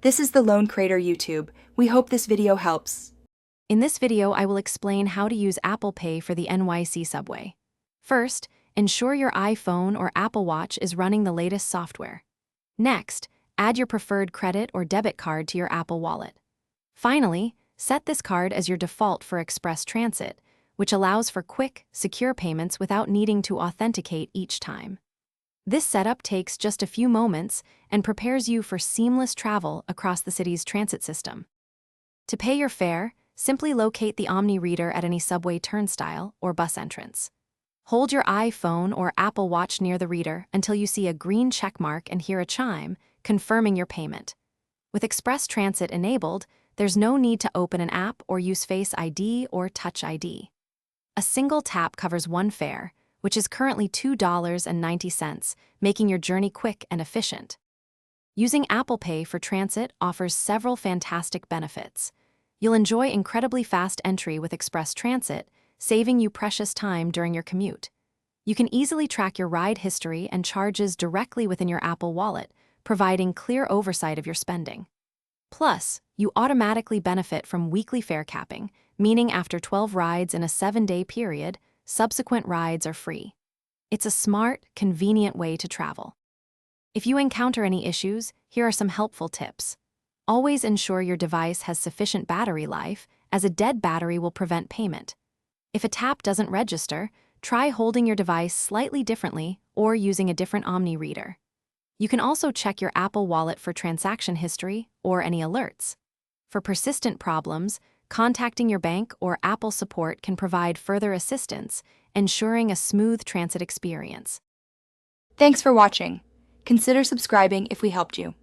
This is the Lone Crater YouTube. We hope this video helps. In this video, I will explain how to use Apple Pay for the NYC Subway. First, ensure your iPhone or Apple Watch is running the latest software. Next, add your preferred credit or debit card to your Apple Wallet. Finally, set this card as your default for Express Transit, which allows for quick, secure payments without needing to authenticate each time. This setup takes just a few moments and prepares you for seamless travel across the city's transit system. To pay your fare, simply locate the OMNY reader at any subway turnstile or bus entrance. Hold your iPhone or Apple Watch near the reader until you see a green checkmark and hear a chime, confirming your payment. With Express Transit enabled, there's no need to open an app or use Face ID or Touch ID. A single tap covers one fare, which is currently $2.90, making your journey quick and efficient. Using Apple Pay for transit offers several fantastic benefits. You'll enjoy incredibly fast entry with Express Transit, saving you precious time during your commute. You can easily track your ride history and charges directly within your Apple Wallet, providing clear oversight of your spending. Plus, you automatically benefit from weekly fare capping, meaning after 12 rides in a 7-day period, subsequent rides are free. It's a smart, convenient way to travel. If you encounter any issues, here are some helpful tips. Always ensure your device has sufficient battery life, as a dead battery will prevent payment. If a tap doesn't register, try holding your device slightly differently or using a different OMNY reader. You can also check your Apple Wallet for transaction history or any alerts. For persistent problems, contacting your bank or Apple support can provide further assistance, ensuring a smooth transit experience. Thanks for watching. Consider subscribing if we helped you.